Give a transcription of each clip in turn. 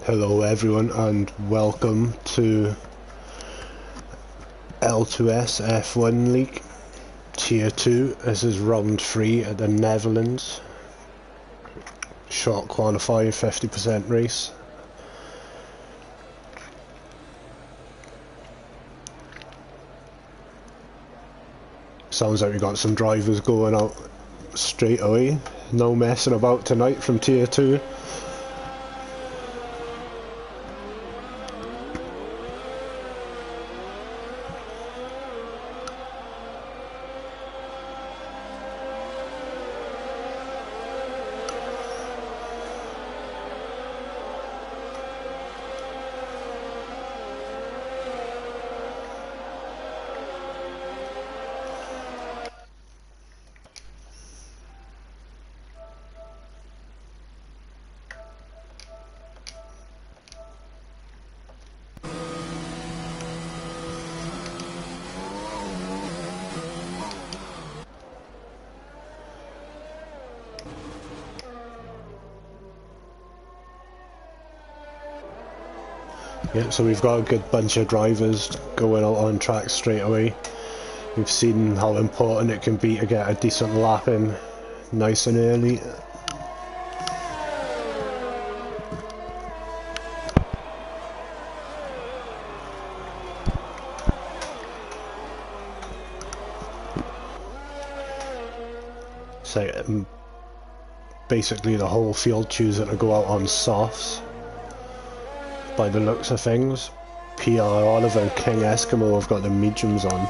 Hello everyone and welcome to L2S F1 League Tier 2. This is round 3 at the Netherlands. Short qualifying 50% race. Sounds like we got some drivers going out straight away. No messing about tonight from Tier 2. Yeah, so we've got a good bunch of drivers going out on track straight away. We've seen how important it can be to get a decent lap in nice and early. So basically the whole field choosing to go out on softs. By the looks of things, PR Oliver and King Eskimo have got the mediums on.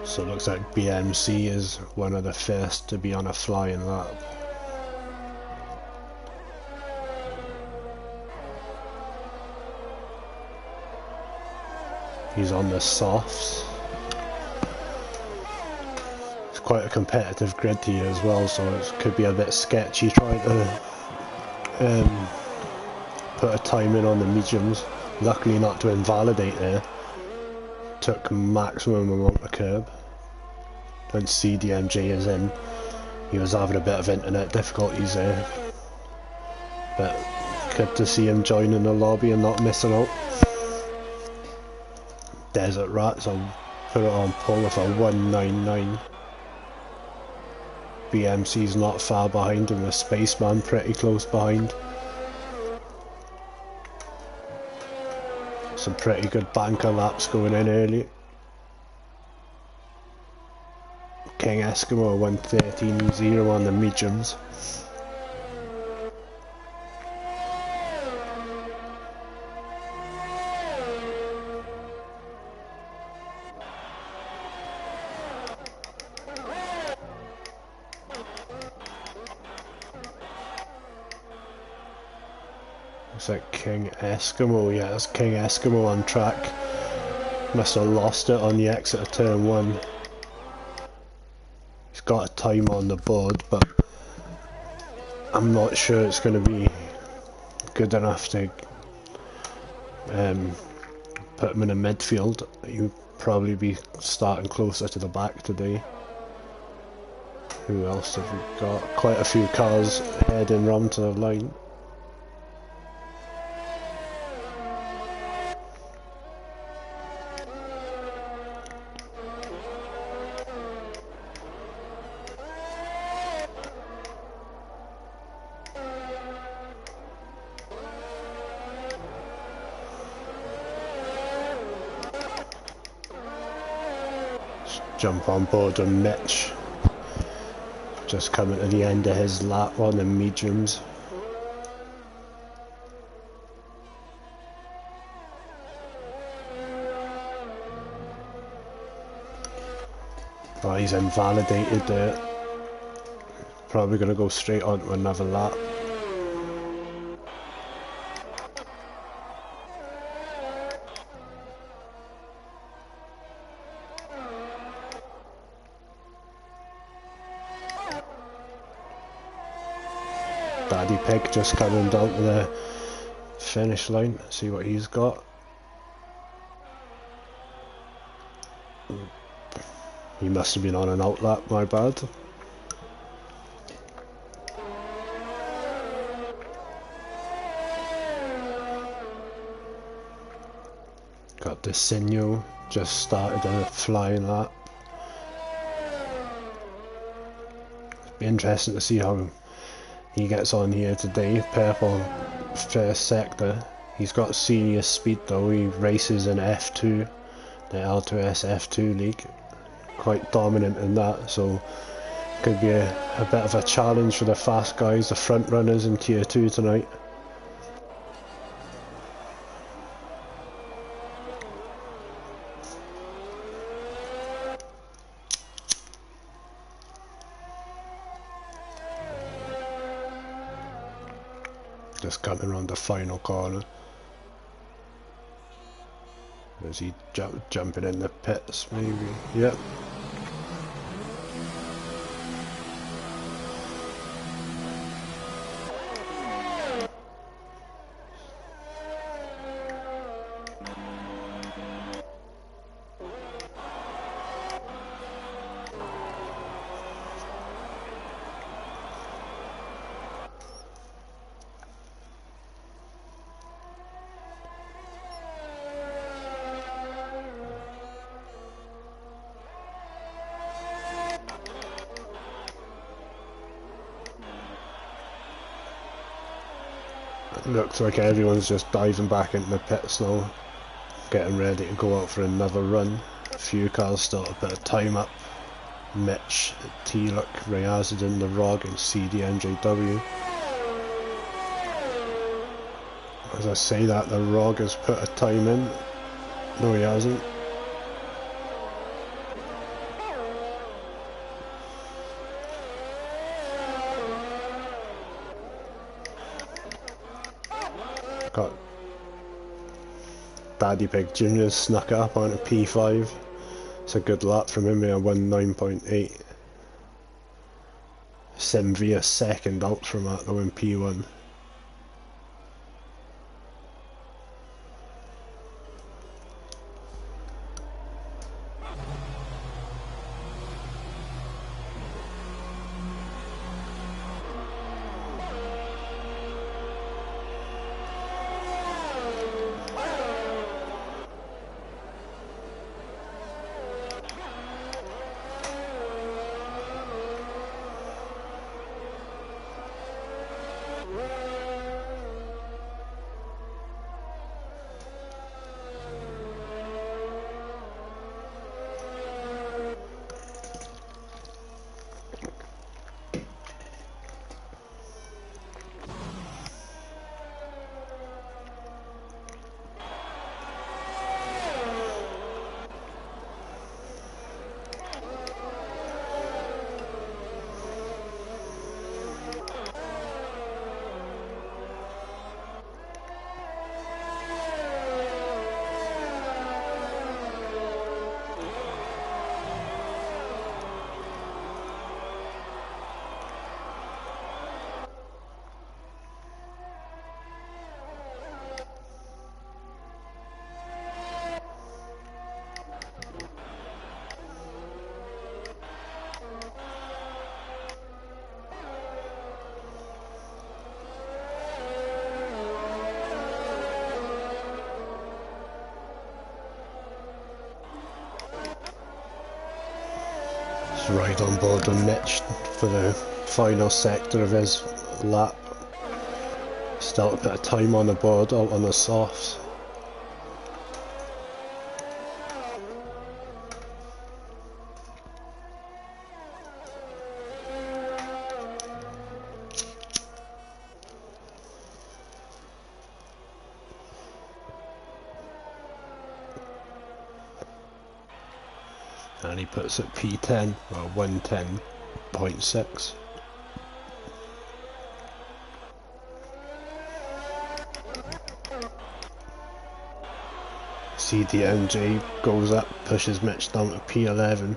So it looks like BMC is one of the first to be on a flying lap. He's on the softs. It's quite a competitive grid here as well, so it could be a bit sketchy trying to put a time in on the mediums. Luckily not to invalidate there. Took maximum amount of curb. When CDMJ is in, he was having a bit of internet difficulties there. But good to see him joining the lobby and not missing out. Desert Rats, I'll put it on pole with a 199. BMC's not far behind and the Spaceman pretty close behind. Some pretty good banker laps going in early. King Eskimo 113.0 on the mediums. Looks like King Eskimo, yeah, that's King Eskimo on track. Must have lost it on the exit of turn 1. He's got a time on the board, but I'm not sure it's going to be good enough to put him in a midfield. He'll probably be starting closer to the back today. Who else have we got? Quite a few cars heading round to the line. Jump on board with Mitch. Just coming to the end of his lap on the mediums. Oh, he's invalidated there. Probably going to go straight on to another lap. Daddy Pig just coming down to the finish line. See what he's got. He must have been on an outlap, my bad. Got the Signal, just started a flying lap. Be interesting to see how he gets on here today. Purple first sector. He's got serious speed though. He races in F2, the L2S F2 league. Quite dominant in that, so could be a bit of a challenge for the fast guys, the front runners in tier 2 tonight. Just coming around the final corner. Is he jumping in the pits maybe? Yep. Looks like everyone's just diving back into the pits now, getting ready to go out for another run. A few cars still a bit of time up. Mitch, T-Luck, Rayazadin, the ROG and CDMJW. As I say that, the ROG has put a time in. No, he hasn't. Got Daddy Pig Jr. snuck up onto P5. It's a good lap from him, a 1:09.8. Simvia second out from that though in P1. Right on board with Mitch for the final sector of his lap. Still a bit of time on the board, out on the softs. And he puts it P10, or 110.6. CDMJ goes up, pushes Mitch down to P11.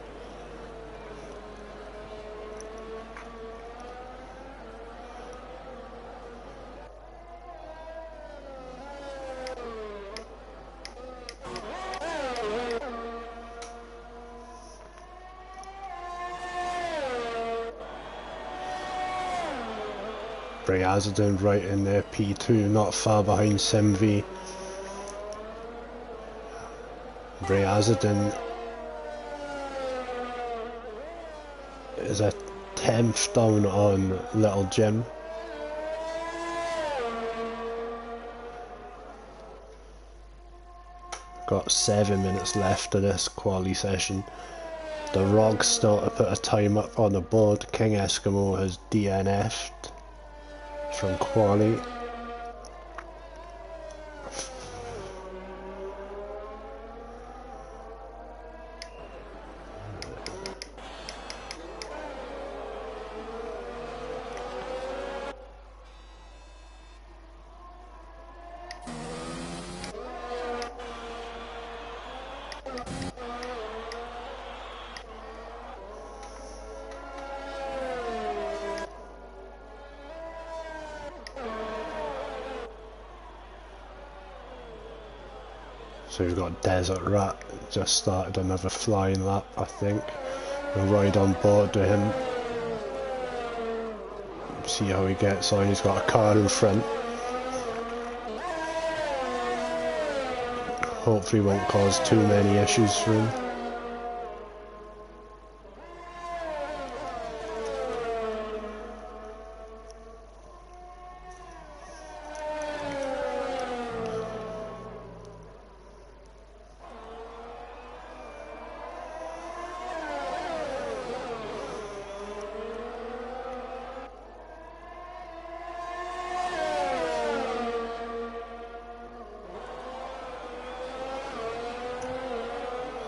Briazadin right in there, P2, not far behind Simv. Briazadin is a 10th down on Little Jim. Got 7 minutes left of this quali session. The Rog's still to put a time up on the board. King Eskimo has DNF'd from quali. So we've got Desert Rat, just started another flying lap, I think. We'll ride on board with him. See how he gets on, he's got a car in front. Hopefully won't cause too many issues for him.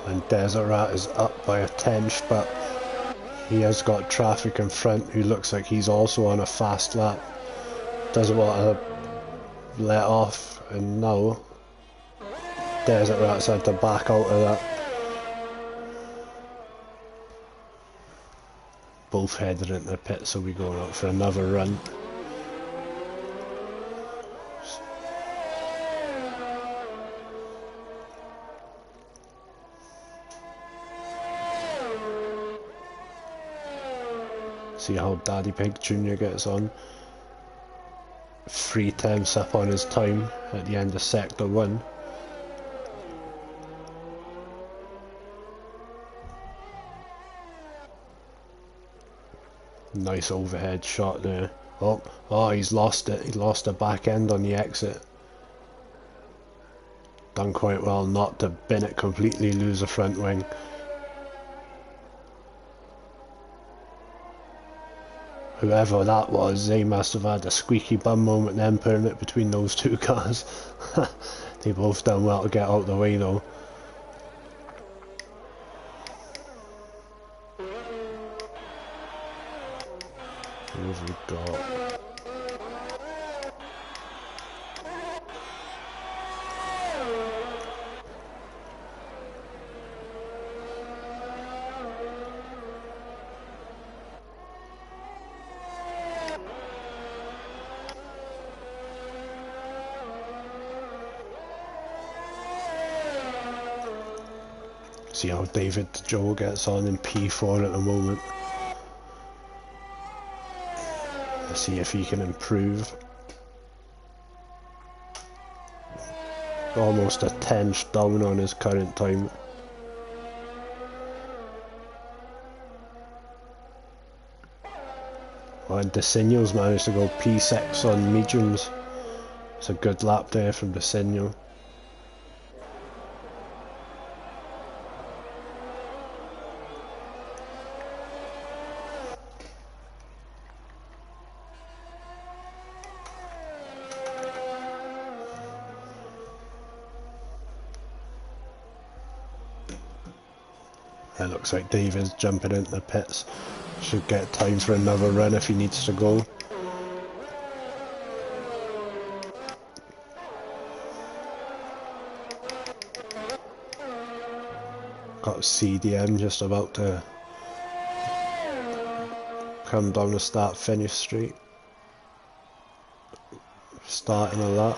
And Desert Rat is up by a 10th, but he has got traffic in front who looks like he's also on a fast lap. Doesn't want to let off, and now Desert Rat's had to back out of that. Both headed into the pit, so we're going out for another run. See how Daddy Pig Jr. gets on. 3 tenths up on his time at the end of sector 1. Nice overhead shot there. Oh, he's lost it. He lost the back end on the exit. Done quite well not to bin it completely, lose the front wing. Whoever that was, they must have had a squeaky bum moment then putting it between those two cars. They both done well to get out of the way though. Who have we got? See how David Joe gets on in P4 at the moment. Let's see if he can improve. Almost a 10th down on his current time. And Designo's managed to go P6 on mediums. It's a good lap there from Designo. It looks like David's jumping into the pits. Should get time for another run if he needs to go. Got CDM just about to come down the start-finish street. Starting a lap.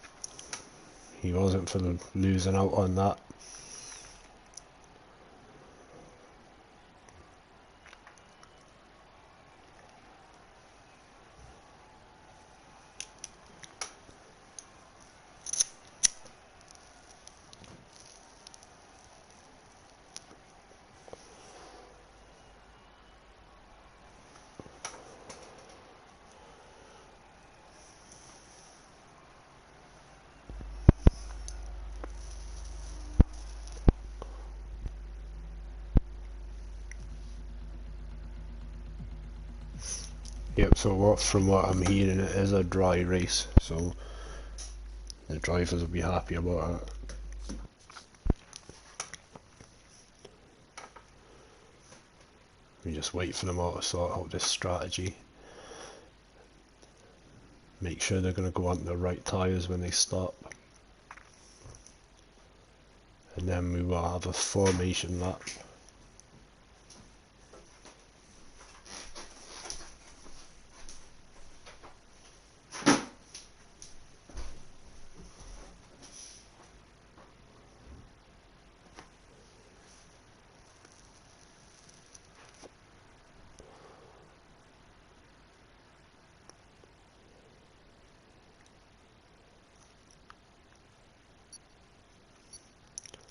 he wasn't for losing out on that. Yep, so from what I'm hearing, it is a dry race, so the drivers will be happy about it. We just wait for them all to sort out this strategy. Make sure they're going to go on the right tyres when they stop. And then we will have a formation lap.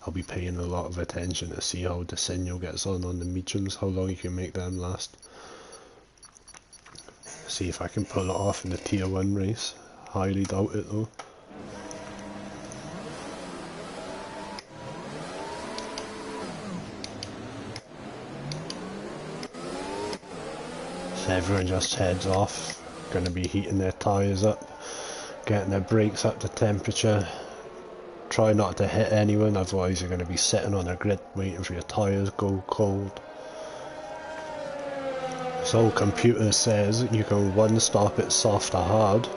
I'll be paying a lot of attention to see how Desenio gets on the mediums, how long you can make them last. See if I can pull it off in the tier 1 race. Highly doubt it though. So everyone just heads off, going to be heating their tyres up, getting their brakes up to temperature. Try not to hit anyone, otherwise you're going to be sitting on a grid waiting for your tyres go cold. So computer says you can one stop it soft or hard.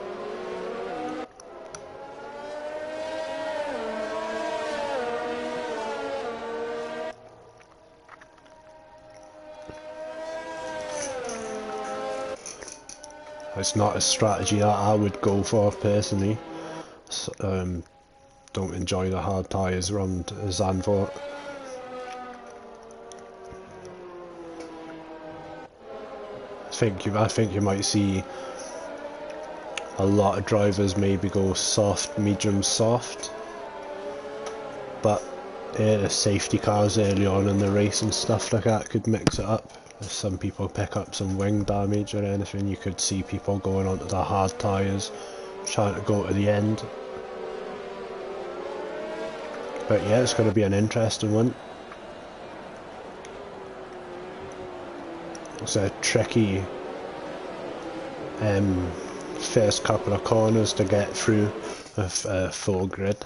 It's not a strategy that I would go for personally. Don't enjoy the hard tyres around Zandvoort. I think you might see a lot of drivers maybe go soft, medium, soft, but the safety cars early on in the race and stuff like that could mix it up. If some people pick up some wing damage or anything, you could see people going onto the hard tyres, trying to go to the end. But yeah, it's going to be an interesting one. It's a tricky first couple of corners to get through with a full grid.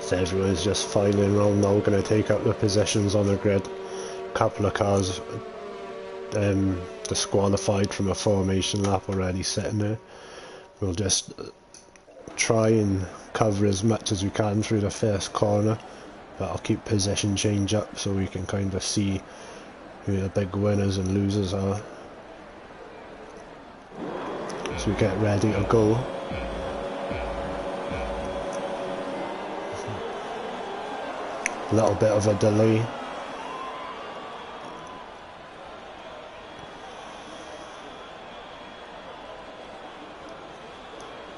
So everyone's just filing around now, going to take up their positions on the grid. A couple of cars disqualified from a formation lap already sitting there. We'll just try and cover as much as we can through the first corner, but I'll keep position change up so we can kind of see who the big winners and losers are. So we get ready to go. A little bit of a delay.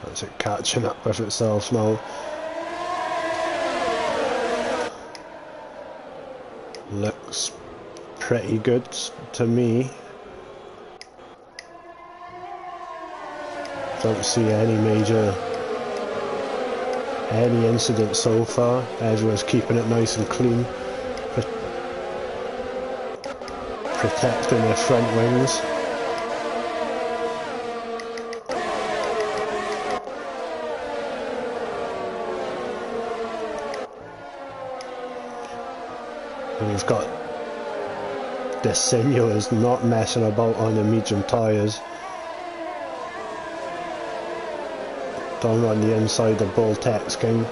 That's it catching up with itself now. Looks pretty good to me. Don't see any incidents so far. Everyone's keeping it nice and clean, protecting their front wings. we've got Desenio is not messing about on the medium tyres. Down on the inside, the Bull Tex King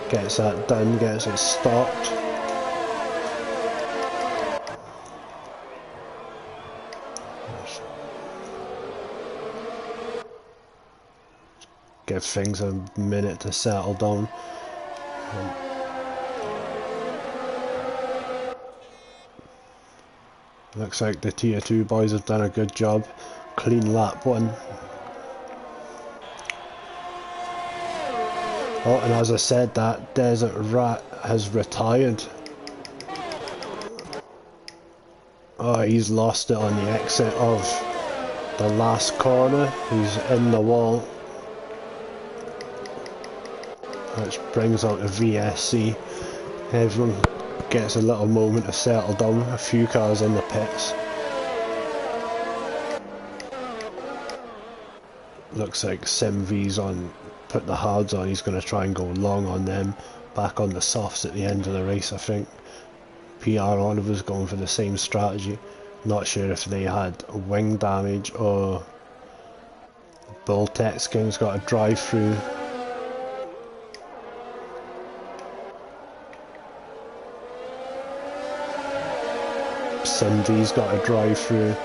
gets that done, gets it stopped. Give things a minute to settle down. Looks like the Tier 2 boys have done a good job. Clean lap 1. Oh, and as I said, that Desert Rat has retired. Oh, he's lost it on the exit of the last corner. He's in the wall. Which brings out the VSC. Everyone gets a little moment to settle down. A few cars in the pits. Looks like SimV's on, put the hards on. He's going to try and go long on them. Back on the softs at the end of the race, I think. PR Oliver's going for the same strategy. Not sure if they had wing damage or Bull Tex King's got a drive through. SimV's got a drive through.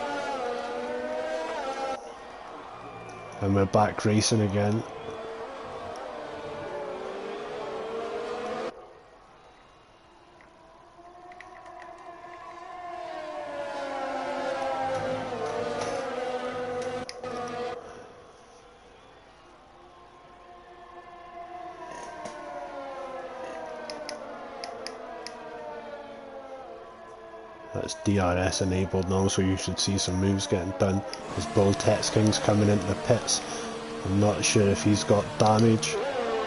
And we're back racing again. That's DRS enabled now, so you should see some moves getting done. As Bull Tex King's coming into the pits. I'm not sure if he's got damage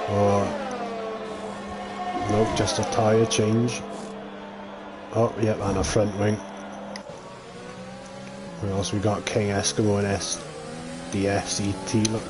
or... Nope, just a tyre change. Oh, yep, and a front wing. What else we got? King Eskimo and SDFCT, look.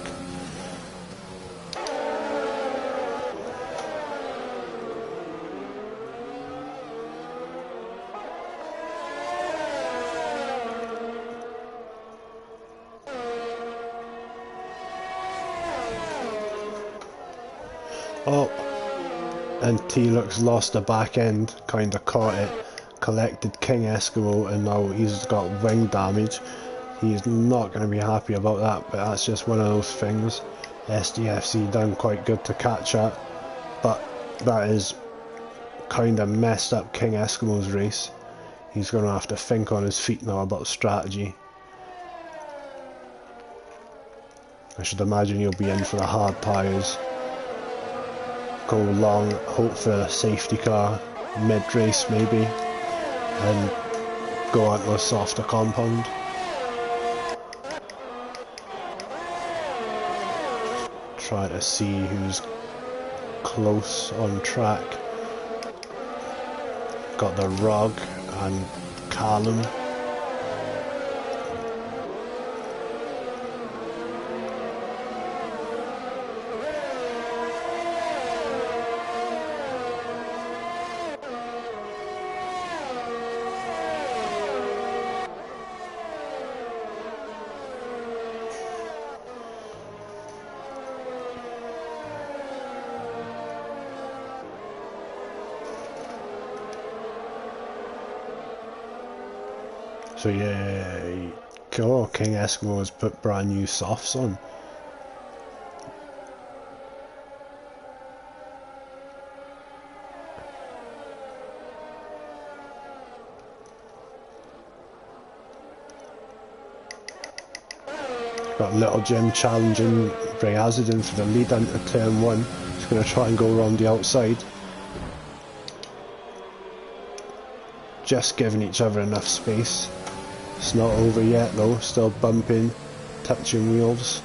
Oh, and T-Lux lost the back end, kinda caught it, collected King Eskimo, and now he's got wing damage. He's not going to be happy about that, but that's just one of those things. SDFC done quite good to catch that, but that is kinda messed up King Eskimo's race. He's going to have to think on his feet now about strategy. I should imagine he'll be in for the hard tyres. Go long, hope for a safety car, mid-race maybe, and go onto a softer compound. Try to see who's close on track. Got the Rog and Callum. So yeah, oh, King Eskimo has put brand new softs on. Got Little Jim challenging Ray Hazardin for the lead into turn 1. He's going to try and go around the outside. Just giving each other enough space. It's not over yet though, still bumping, touching wheels.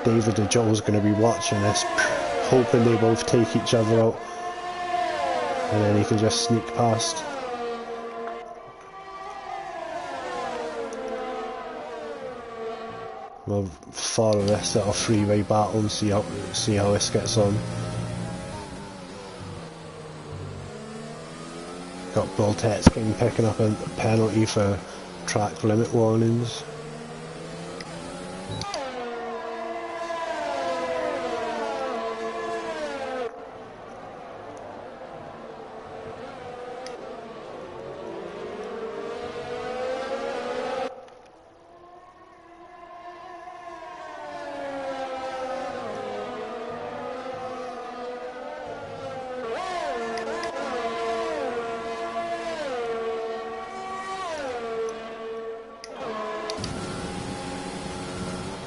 David and Joel's going to be watching this, hoping they both take each other out. And then he can just sneak past. We'll follow this little freeway battle and see how this gets on. Got Bultetskin picking up a penalty for track limit warnings.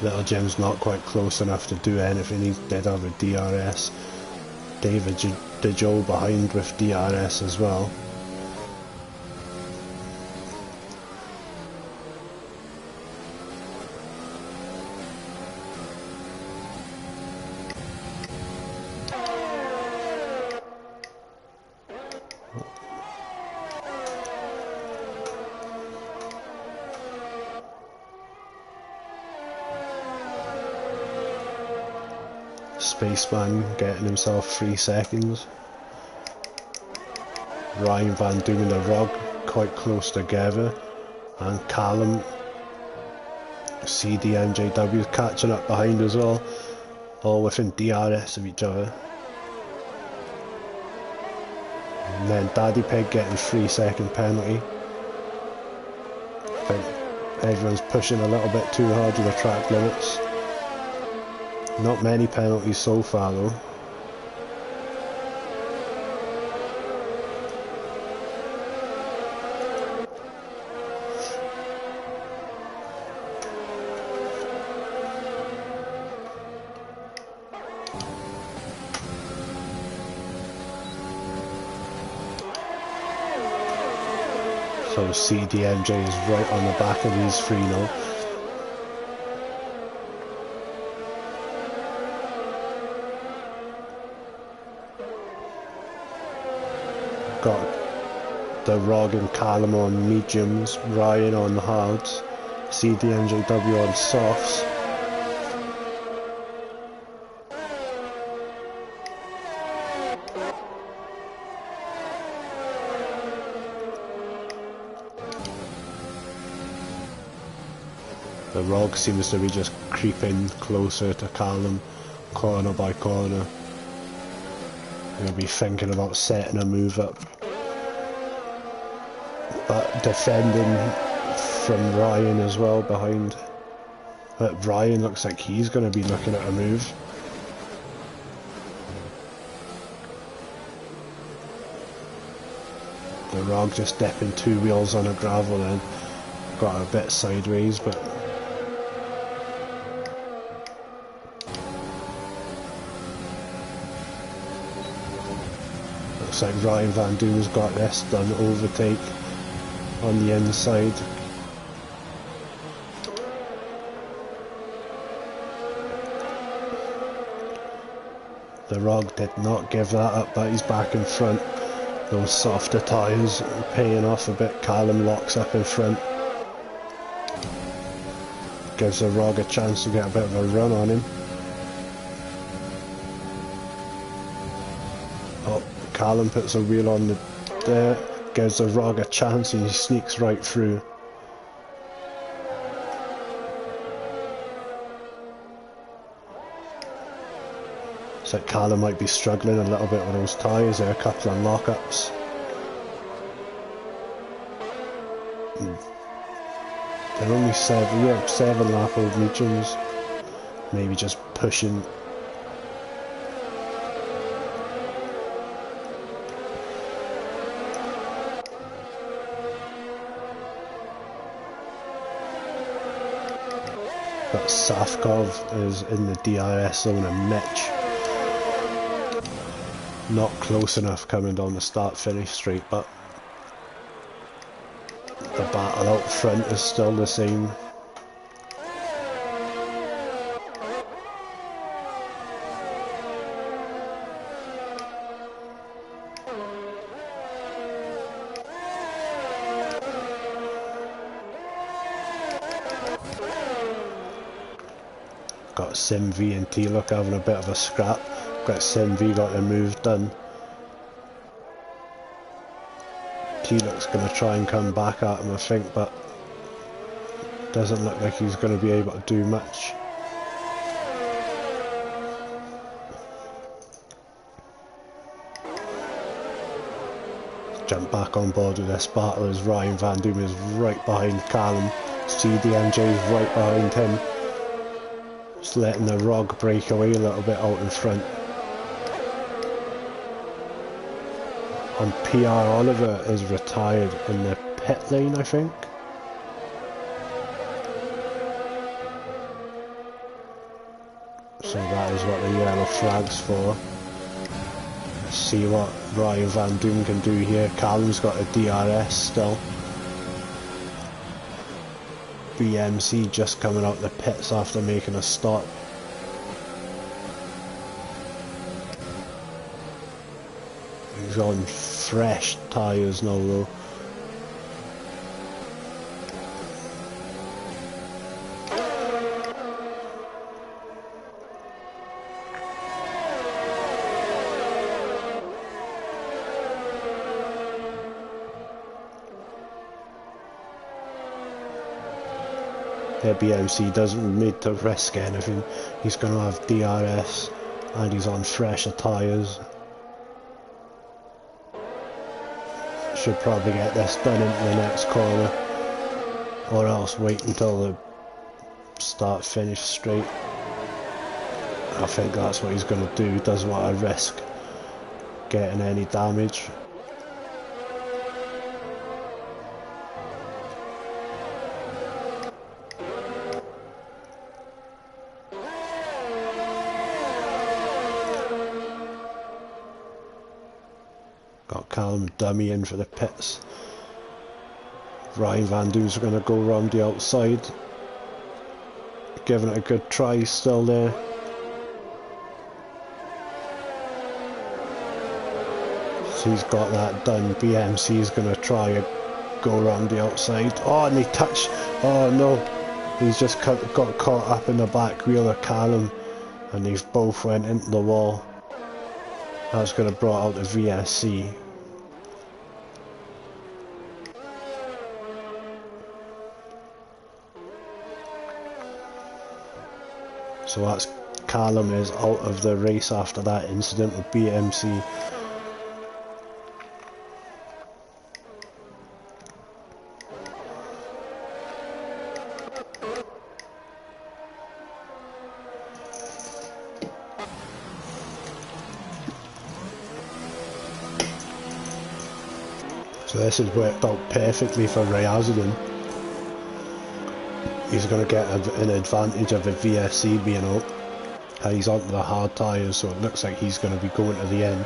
Little Jim's not quite close enough to do anything. He did have a DRS. David DeJoe behind with DRS as well. Spaceman getting himself 3 seconds. Ryan Van Doom and the Rog quite close together, and Callum CDMJW catching up behind as well, all within DRS of each other. And then Daddy Pig getting 3-second penalty. I think everyone's pushing a little bit too hard with the track limits. Not many penalties so far though. So CDMJ is right on the back of these 3 now. Got the Rog and Callum on mediums, Ryan on hards, CDMJW on softs. The Rog seems to be just creeping closer to Callum, corner by corner. He'll be thinking about setting a move up. But defending from Ryan as well behind. But Ryan looks like he's going to be looking at a move. The Rog just dipping 2 wheels on a gravel then. Got a bit sideways, but looks like Ryan Van Doom's got this done, overtake on the inside. The Rog did not give that up, but he's back in front. Those softer tyres paying off a bit. Callum locks up in front. Gives the Rog a chance to get a bit of a run on him. Oh, Callum puts a wheel on the dirt, gives the Rog a chance and he sneaks right through. So Callum might be struggling a little bit with those tyres there, a couple of lockups. They're only 7 lap old mediums. Maybe just pushing. But Safkov is in the DRS zone and Mitch not close enough coming down the start-finish straight, but the battle out front is still the same. Got SimV and T-Look having a bit of a scrap. Got SimV got the move done. T-Lux going to try and come back at him, I think, but doesn't look like he's going to be able to do much. Jump back on board with this battle as Ryan Van Doom is right behind Callum. CDMJ is right behind him. Just letting the ROG break away a little bit out in front. And PR Oliver is retired in the pit lane, I think. So that is what the yellow flag's for. Let's see what Ryan Van Doom can do here. Callum's got a DRS still. BMC just coming out the pits after making a stop. He's on fresh tyres now though. BMC doesn't need to risk anything. He's going to have DRS and he's on fresher tyres. Should probably get this done into the next corner, or else wait until the start finish straight. I think that's what he's going to do. Doesn't want to risk getting any damage. Got Callum dummy in for the pits. Ryan Van Doom's going to go round the outside. Giving it a good try, still there. So he's got that done. BMC's going to try and go around the outside. Oh, and he touched. Oh no. He's just got caught up in the back wheel of Callum. And they've both went into the wall. That's going to brought out the VSC. So that's Callum is out of the race after that incident with BMC. So this has worked out perfectly for Ryazidin. He's going to get an advantage of the VSC being out. He's onto the hard tyres, so it looks like he's going to be going to the end.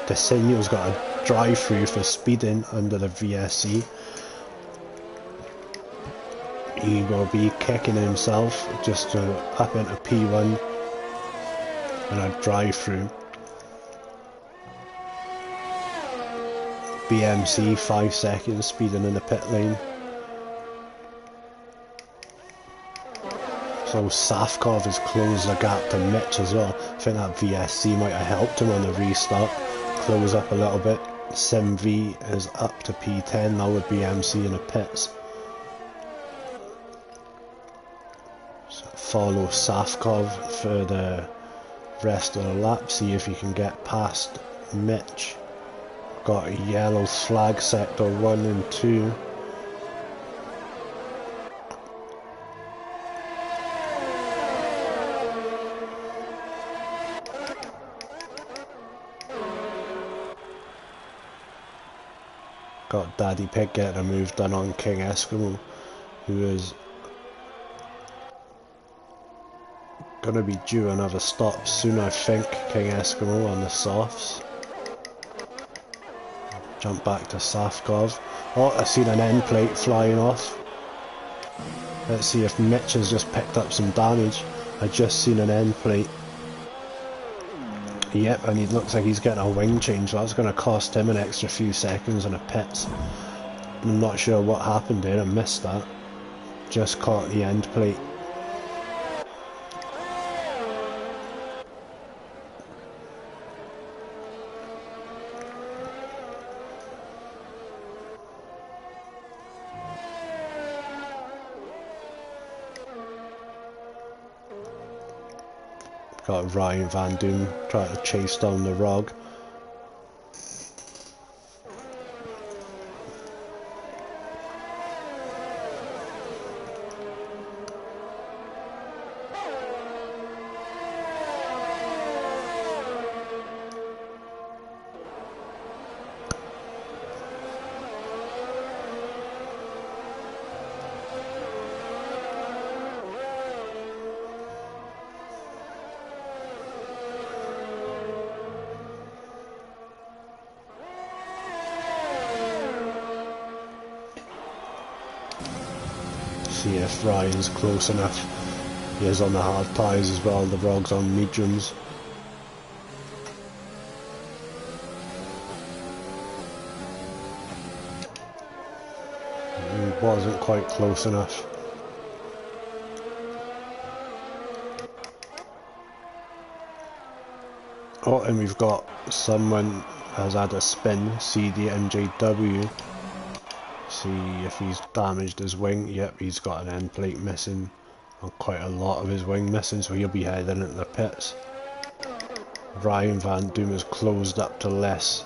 Designo's got a drive-through for speeding under the VSC. He will be kicking himself just to up into P1 and a drive-through. BMC 5 seconds speeding in the pit lane. So Safkov has closed the gap to Mitch as well. I think that VSC might have helped him on the restart. Close up a little bit. SimV is up to P10 now with BMC in the pits. So follow Safkov for the rest of the lap. See if you can get past Mitch. Got a yellow flag sector 1 and 2. Got Daddy Pig getting a move done on King Eskimo, who is gonna be due another stop soon, I think. King Eskimo on the softs. Jump back to Safkov. Oh, I've seen an end plate flying off. Let's see if Mitch has just picked up some damage. I just seen an end plate. Yep, and he looks like he's getting a wing change. That's going to cost him an extra few seconds in the pits. I'm not sure what happened there. I missed that. Just caught the end plate. Got Ryan Van Doom trying to chase down the Rog. See if Ryan's close enough. He is on the hard tyres as well, the Rog's on mediums. He wasn't quite close enough. Oh, and we've got someone has had a spin, CDMJW. See if he's damaged his wing. Yep, he's got an end plate missing and quite a lot of his wing missing, so he'll be heading into the pits. Ryan Van Doom is closed up to less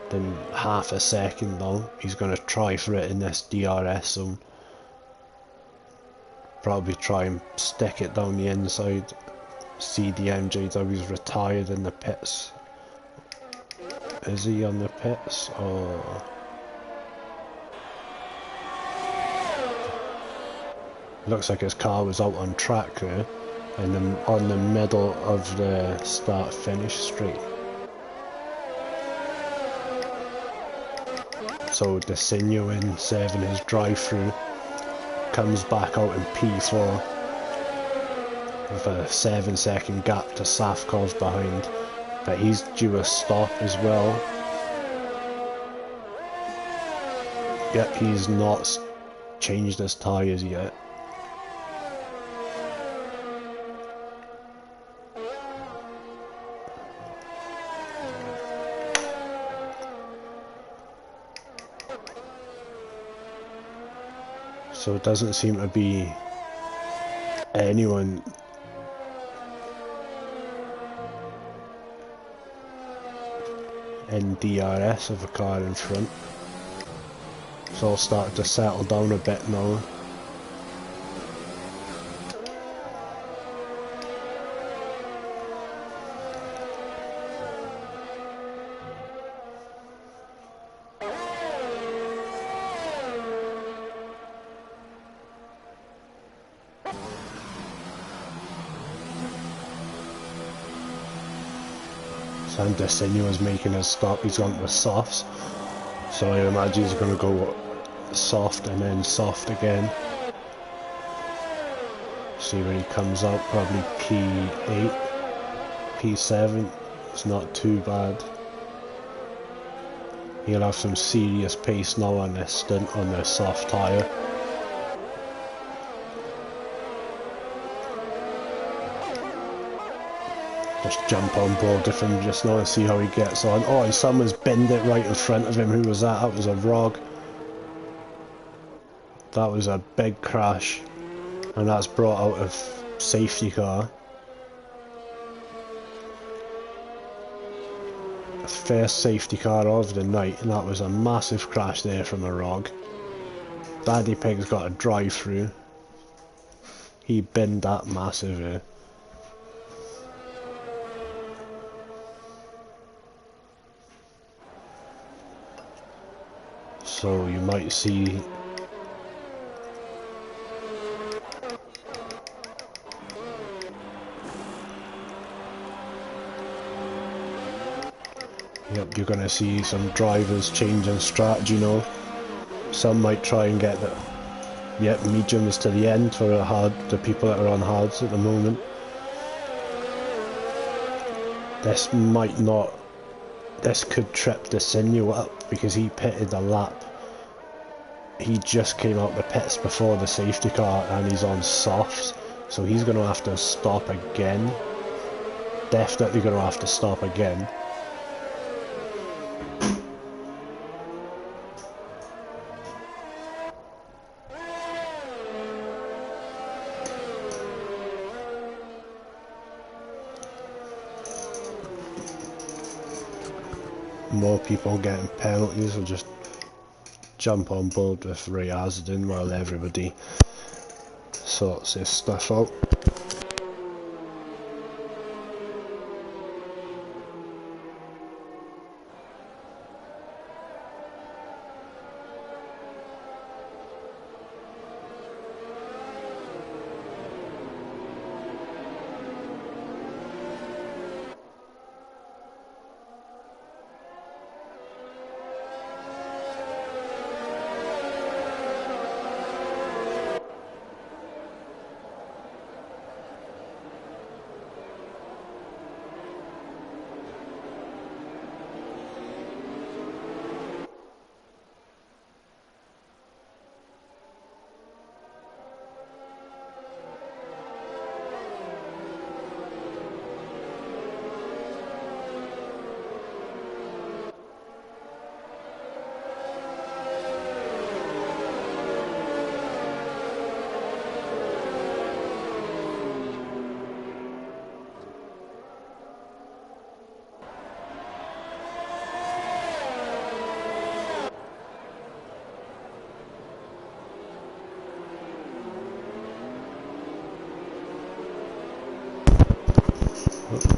than half a second though. He's going to try for it in this DRS zone. Probably try and stick it down the inside. CDMJW's retired in the pits. Is he on the pits? Oh. Looks like his car was out on track there, and on the middle of the start-finish straight. So Desinho in 7, his drive-through, comes back out in P4 with a 7-second gap to Safkov behind, but he's due a stop as well. Yep, he's not changed his tyres yet. So it doesn't seem to be anyone in DRS of a car in front. It's all started to settle down a bit now. And Desinho is making his stop. He's gone to softs, so I imagine he's going to go soft and then soft again. See where he comes out, probably P8, P7. It's not too bad. He'll have some serious pace now on this stint on the soft tyre. Just jump on board with him just now and see how he gets on. Oh, and someone's binned it right in front of him. Who was that? That was a Rog. That was a big crash, and that's brought out a safety car. First safety car of the night, and that was a massive crash there from a Rog. Daddy Pig's got a drive-through. He binned that massive. So you might see you're going to see some drivers changing strategy now. Some might try and get the mediums to the end for the people that are on hards at the moment. This could trip Desinho up because he pitted a lap. He just came out the pits before the safety car and he's on softs, so he's going to have to stop again. Definitely going to have to stop again. more people getting penalties, will just jump on board with Ray Azadin while everybody sorts this stuff out.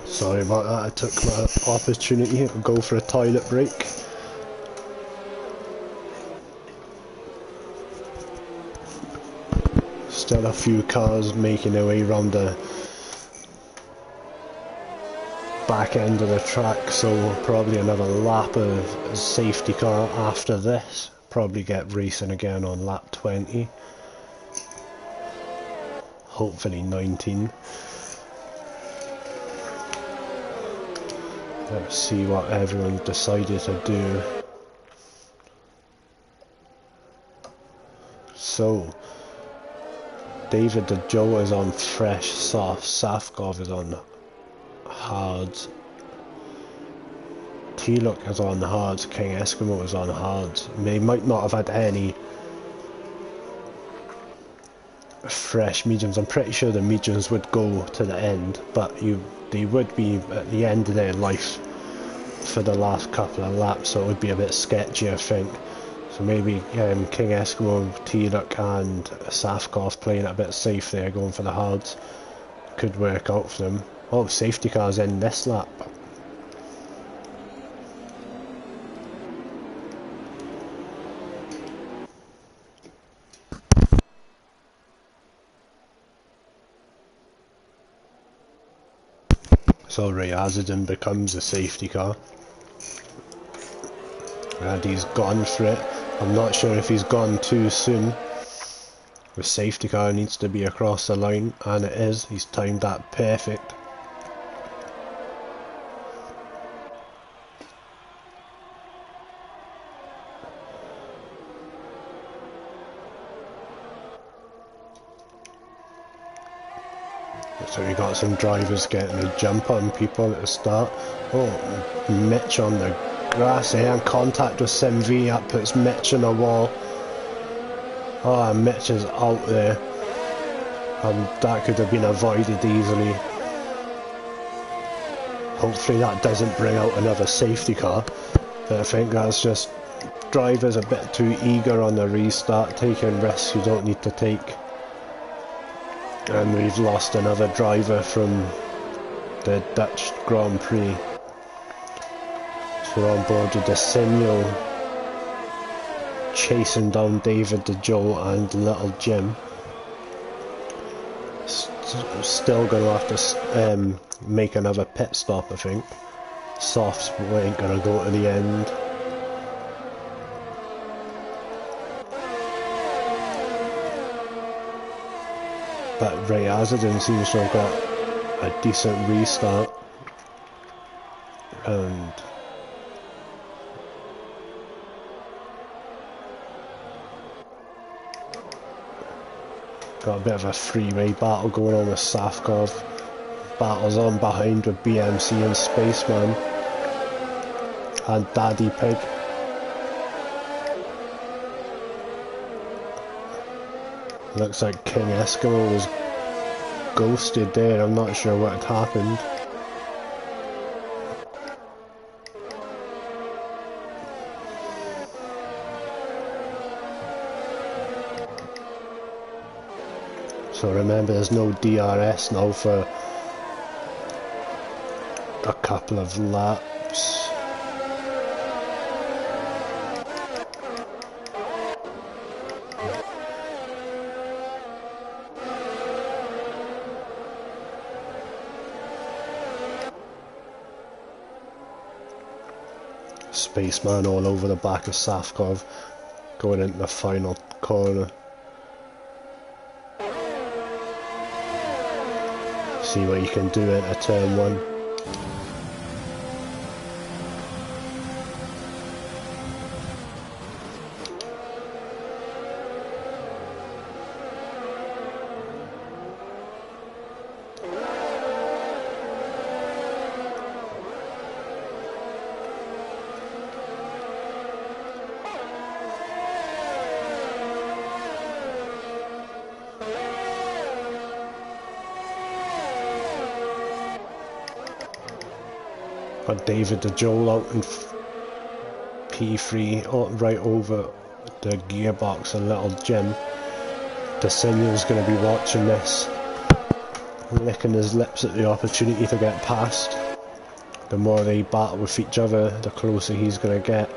Sorry about that, I took my opportunity to go for a toilet break. Still a few cars making their way around the back end of the track, so probably another lap of safety car after this. Probably get racing again on lap 20. Hopefully 19. Let's see what everyone decided to do. So, David the Joe is on fresh, soft, Safkov is on hards, T-Look is on hards, King Eskimo is on hards. They might not have had any fresh mediums. I'm pretty sure the mediums would go to the end, but they would be at the end of their life for the last couple of laps, so it would be a bit sketchy, I think. So maybe King Eskimo, T-Look and Safkov playing it a bit safe there, going for the hards. Could work out for them. Oh, safety car's in this lap. So Ray Azadin becomes a safety car. And he's gone for it. I'm not sure if he's gone too soon. The safety car needs to be across the line, and it is. He's timed that perfect. So we got some drivers getting a jump on people at the start. Oh, Mitch on the grass here, in contact with Simv, that puts Mitch in a wall. Oh, Mitch is out there. That could have been avoided easily. Hopefully that doesn't bring out another safety car. But I think that's just drivers a bit too eager on the restart, taking risks you don't need to take. And we've lost another driver from the Dutch Grand Prix. So we're on board with the Signal, chasing down David the Joe and Little Jim. Still going to have to make another pit stop, I think. Softs ain't going to go to the end. But Ray Azadin seems to have got a decent restart. And got a bit of a freeway battle going on with Safkov. Battles on behind with BMC and Spaceman. And Daddy Pig. Looks like King Eskimo was ghosted there, I'm not sure what had happened. So remember, there's no DRS now for a couple of laps. Spaceman all over the back of Safkov, going into the final corner. See what you can do into turn one. Got David de Joel out in P3, right over the gearbox and little Jim. Desenio's going to be watching this, licking his lips at the opportunity to get past. The more they battle with each other, the closer he's going to get.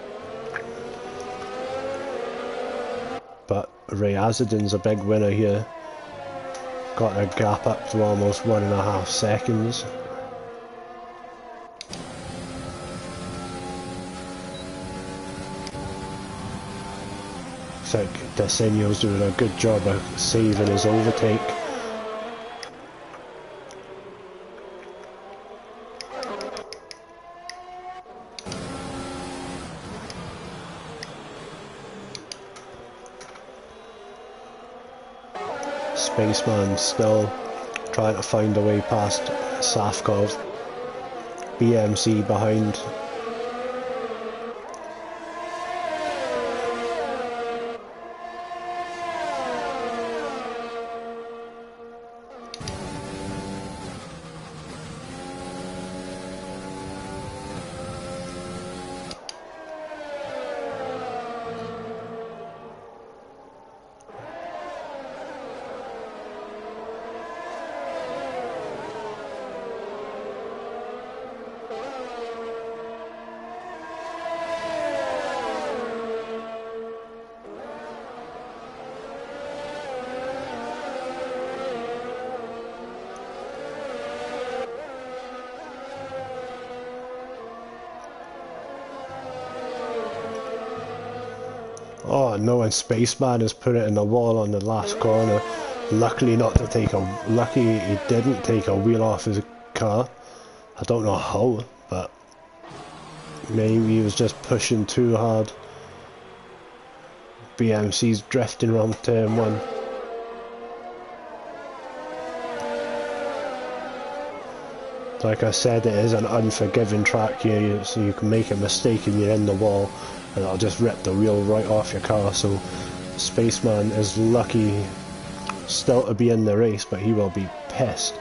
But Ray Azadin's a big winner here. Got a gap up to almost 1.5 seconds. I think Desenio's doing a good job of saving his overtake. Spaceman still trying to find a way past Safkov. BMC behind. Oh no, and Spaceman has put it in the wall on the last corner. Lucky he didn't take a wheel off his car. I don't know how, but maybe he was just pushing too hard. BMC's drifting around turn one. Like I said, it is an unforgiving track here, so you can make a mistake and you're in the wall, and it'll just rip the wheel right off your car. So Spaceman is lucky still to be in the race, but he will be pissed.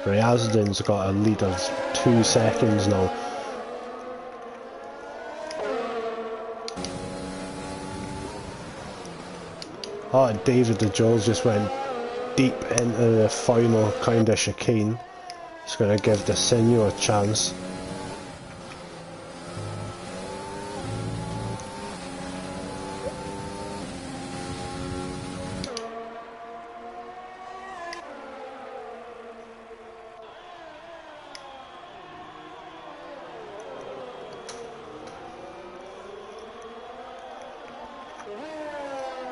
Ryazdan's got a lead of 2 seconds now. Oh, David de Joel just went deep into the final kind of chicane. It's going to give Desenio a chance.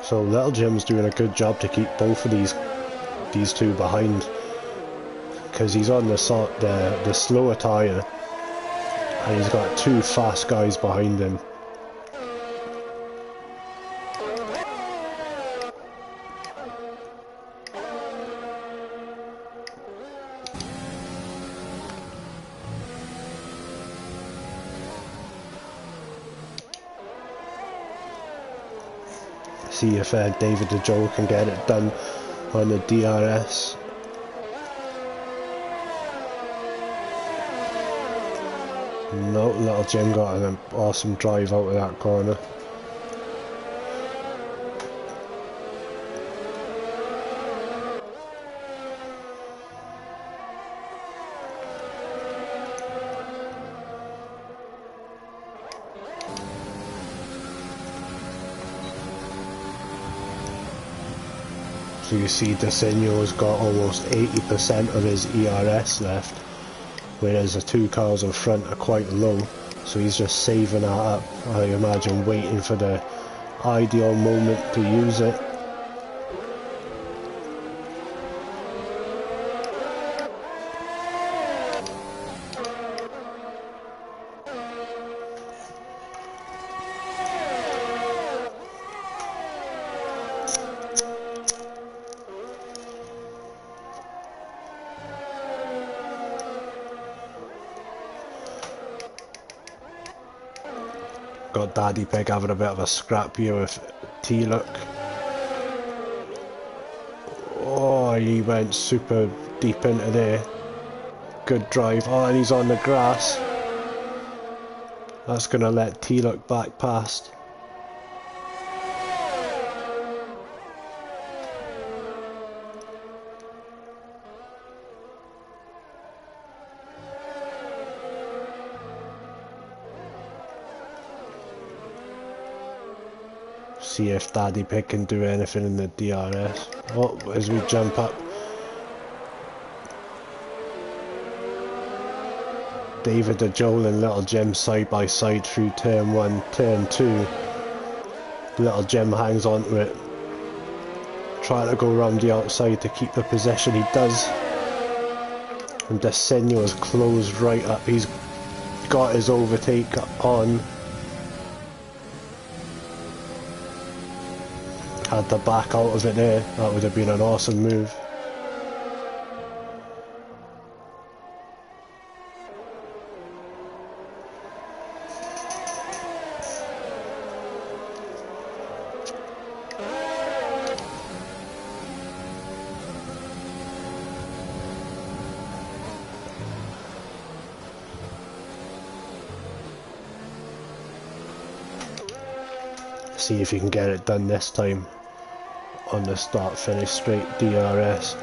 So Little Jim's doing a good job to keep both of these two behind, because he's on the slower tyre and he's got 2 fast guys behind him. See if David de Joel can get it done on the DRS. No, Little Jim got an awesome drive out of that corner. So you see Desenio's got almost 80% of his ERS left, whereas the two cars in front are quite low, so he's just saving that up, I imagine, waiting for the ideal moment to use it. Got Daddy Pig having a bit of a scrap here with T-Look. Oh, he went super deep into there. Good drive. Oh, and he's on the grass. That's going to let T-Look back past. See if Daddy Pig can do anything in the DRS. Oh, as we jump up. David and Joel and Little Jim side by side through turn 1, turn 2. Little Jim hangs onto it. Trying to go around the outside to keep the position, he does. And Desenio is closed right up. He's got his overtake on. Had to back out of it there. That would have been an awesome move. See if you can get it done this time on the start finish straight DRS.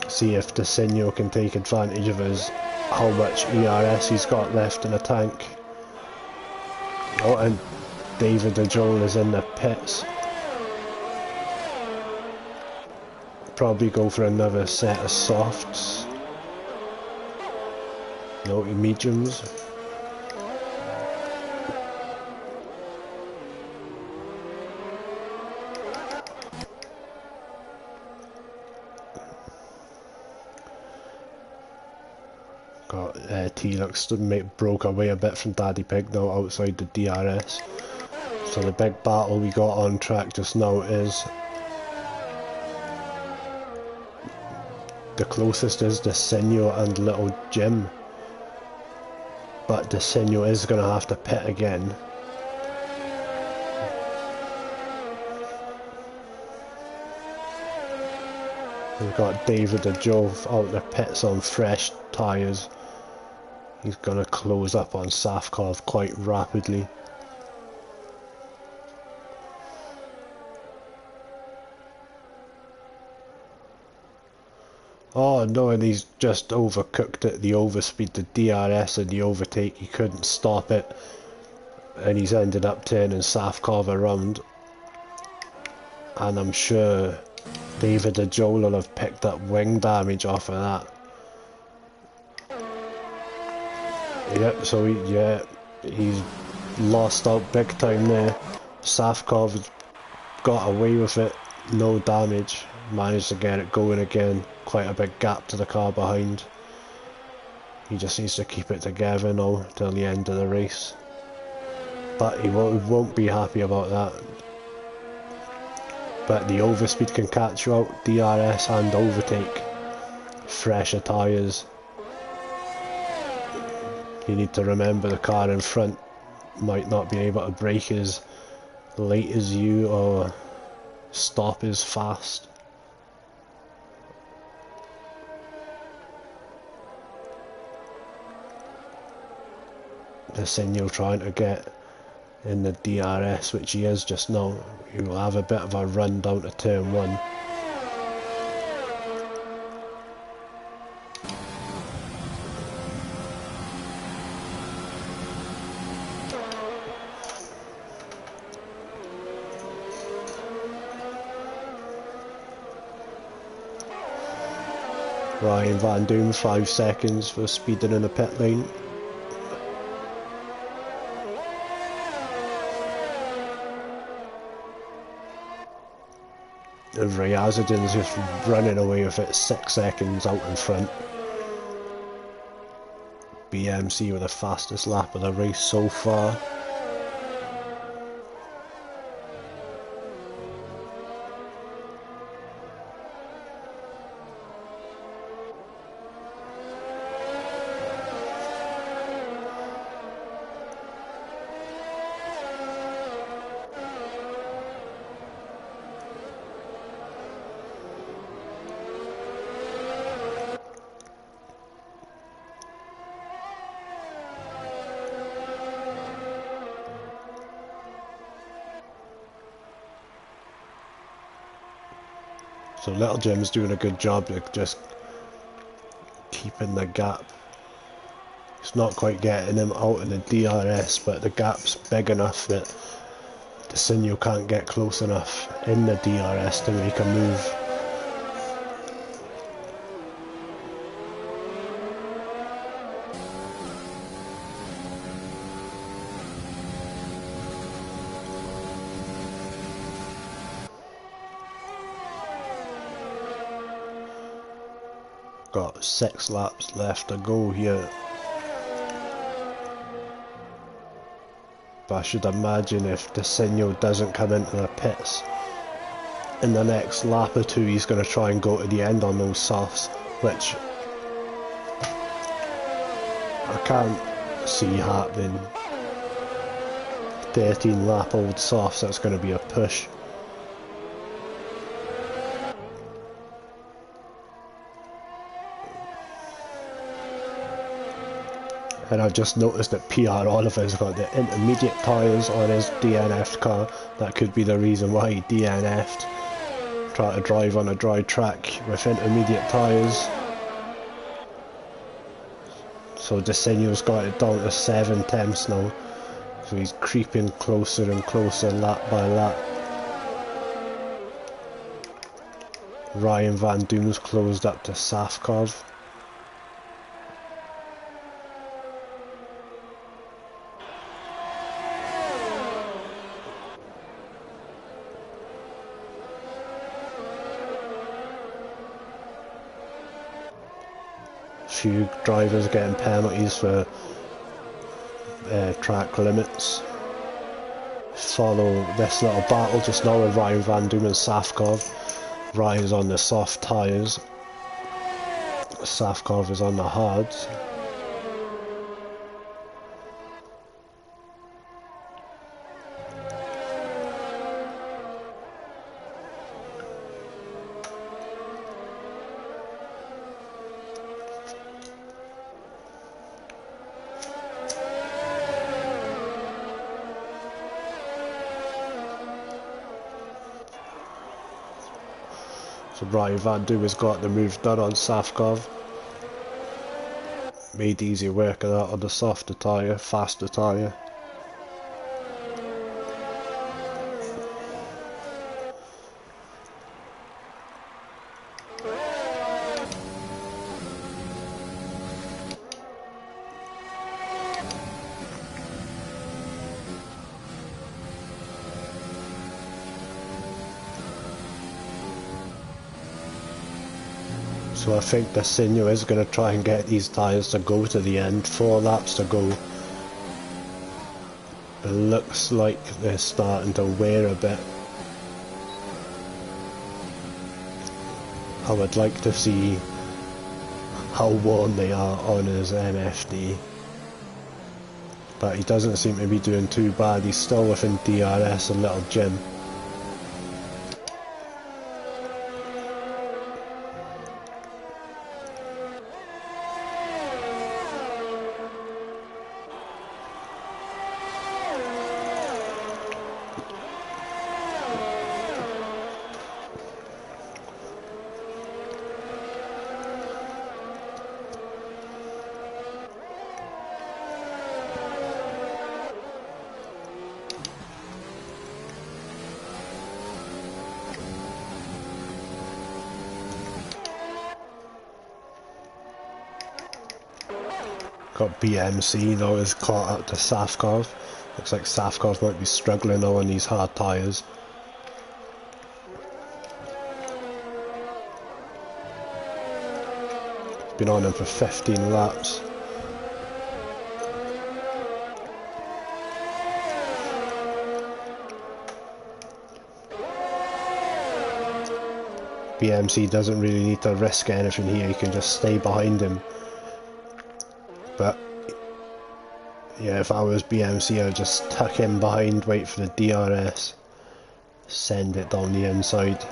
See if Desenio can take advantage of his how much ERS he's got left in the tank. Oh, and David and Joel is in the pits. Probably go for another set of softs. No, mediums. Got T-Lux broke away a bit from Daddy Pig now outside the DRS. So the big battle we got on track just now is the closest is Desenio and Little Jim. But Desenio is going to have to pit again. We've got David and Joe out the pits on fresh tyres. He's going to close up on Safkov quite rapidly. Oh no, and he's just overcooked it, the overspeed, the DRS and the overtake, he couldn't stop it. And he's ended up turning Safkov around. And I'm sure David and Joel will have picked up wing damage off of that. Yep, so he's lost out big time there. Safkov got away with it, no damage, managed to get it going again. Quite a big gap to the car behind. He just needs to keep it together now till the end of the race. But he won't be happy about that. But the overspeed can catch you out, DRS and overtake. Fresher tyres. You need to remember the car in front might not be able to brake as late as you or stop as fast. Desenio trying to get in the DRS, which he is just now. He will have a bit of a run down to turn 1. Ryan Van Doom 5 seconds for speeding in the pit lane. And Ryazidin's just running away with it 6 seconds out in front. BMC with the fastest lap of the race so far. So Little Jim's doing a good job of just keeping the gap. It's not quite getting him out of the DRS, but the gap's big enough that the Sinyo can't get close enough in the DRS to make a move. Got 6 laps left to go here. But I should imagine if Designo doesn't come into the pits in the next lap or two, he's going to try and go to the end on those softs, which I can't see happening. 13 lap old softs, that's going to be a push. And I just noticed that PR Oliver's got the intermediate tyres on his DNF'd car. That could be the reason why he DNF'd. Try to drive on a dry track with intermediate tyres. So Designo's got it down to 7 tenths now. So he's creeping closer and closer lap by lap. Ryan Van Doom's closed up to Safkov. Few drivers getting penalties for track limits. Follow this little battle just now with Ryan Van Doom and Safkov. Ryan's on the soft tyres, Safkov is on the hards. So Ryan Van Doom has got the move done on Safkov. Made easy work of that on the softer tyre, faster tyre. So I think the Designo is going to try and get these tyres to go to the end. 4 laps to go. It looks like they're starting to wear a bit. I would like to see how worn they are on his MFD. But he doesn't seem to be doing too bad. He's still within DRS and Little Jim. Got BMC though is caught up to Safkov. Looks like Safkov might be struggling though on these hard tyres. Been on him for 15 laps. BMC doesn't really need to risk anything here, he can just stay behind him. But yeah, if I was BMC, I'd just tuck in behind, wait for the DRS, send it down the inside.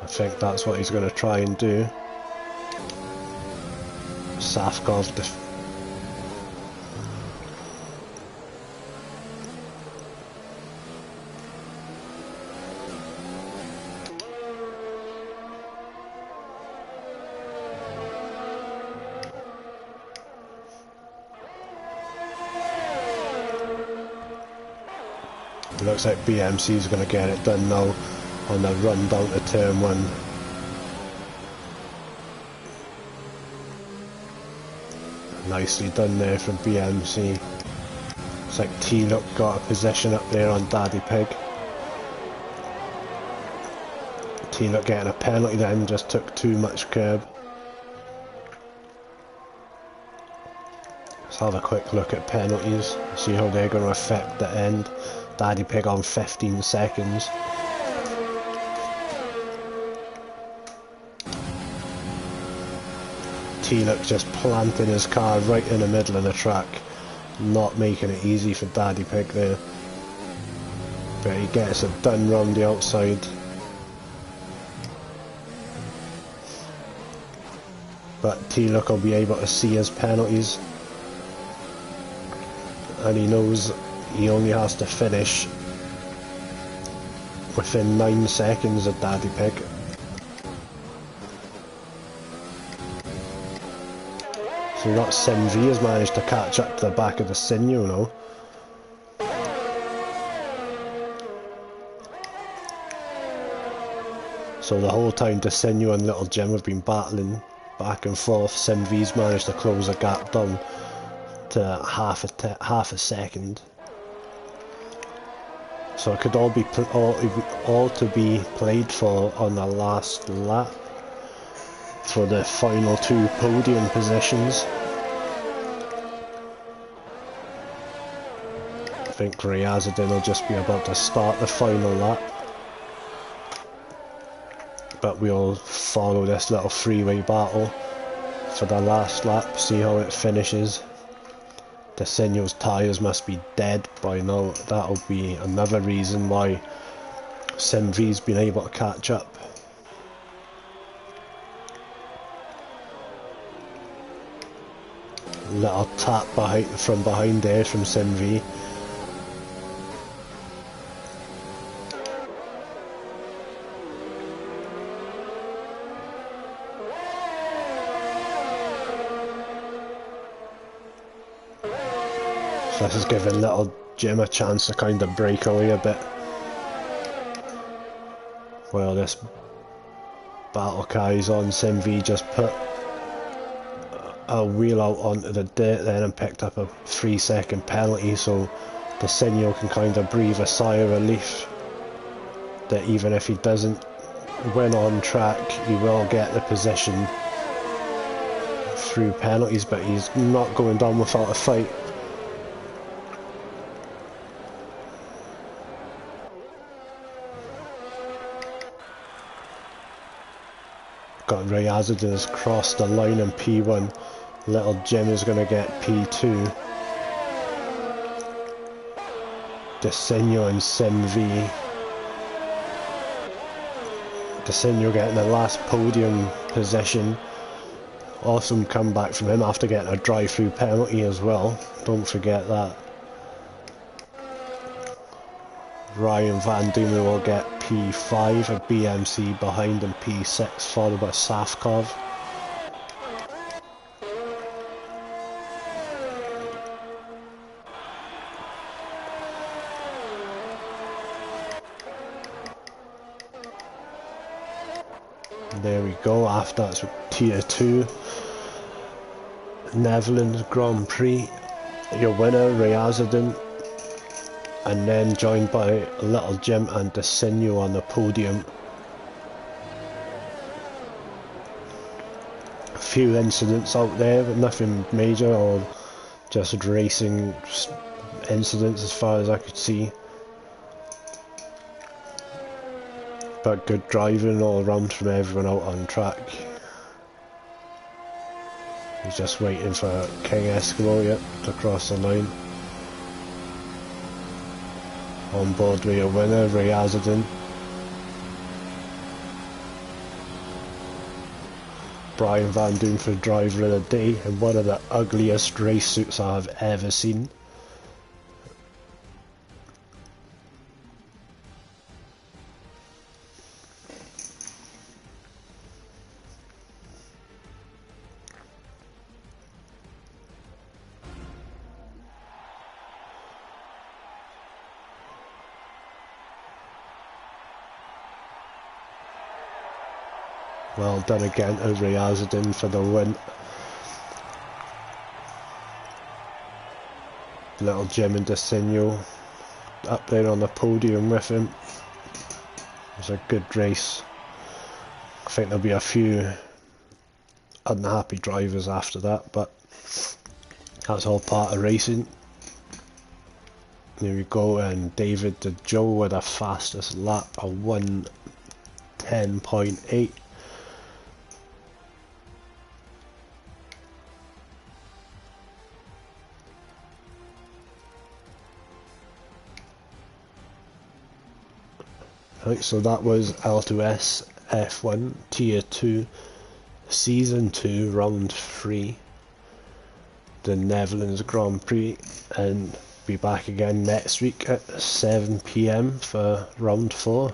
I think that's what he's going to try and do. Safkov It looks like BMC is going to get it done now on the run down to turn 1. Nicely done there from BMC. Looks like T-Look got a position up there on Daddy Pig. T-Look getting a penalty then, just took too much curb. Let's have a quick look at penalties, see how they're going to affect the end. Daddy Pig on 15 seconds. T-Look just planting his car right in the middle of the track, not making it easy for Daddy Pig there. But he gets it done round the outside. But T-Look will be able to see his penalties. And he knows he only has to finish within 9 seconds of Daddy Pig. So that SimV has managed to catch up to the back of the Sinyo now. So the whole time Sinyo and Little Jim have been battling back and forth, SimV's managed to close the gap down to half a second. So it could all be all to be played for on the last lap for the final 2 podium positions. I think Ryazadin will just be about to start the final lap. But we'll follow this little freeway battle for the last lap, see how it finishes. Desenio's tyres must be dead by now. That'll be another reason why SimV's been able to catch up. Little tap from behind there from SimV. So this is giving Little Jim a chance to kind of break away a bit. Well, this battle carries on. SimV just put a wheel out onto the dirt then and picked up a 3-second penalty, so Desenio can kind of breathe a sigh of relief that even if he doesn't win on track, he will get the position through penalties, but he's not going down without a fight. Got Ryazadin has crossed the line in P1. Little Jim is going to get P2. Desenio and SimV. Desenio getting the last podium position. Awesome comeback from him after getting a drive-through penalty as well. Don't forget that. Ryan Van Diemen will get P5, a BMC behind him P6, followed by Safkov. There we go. After that's Tier 2 Netherlands Grand Prix. Your winner, Ryazardin, and then joined by Little Jim and Desinio on the podium. A few incidents out there, but nothing major, or just racing incidents as far as I could see. But good driving all around from everyone out on track. He's just waiting for King Eskimo yet to cross the line. On board with your winner, Ryazardin. Brian Van Doon for driver of the day in one of the ugliest race suits I've ever seen. Well done again to Ryazardin for the win. Little Jim and Desinio up there on the podium with him. It was a good race. I think there'll be a few unhappy drivers after that, but that's all part of racing. There we go, and David the Joe with the fastest lap, a 1:10.8. Right, so that was L2S F1 Tier 2 Season 2 Round 3, the Netherlands Grand Prix, and be back again next week at 7 PM for Round 4.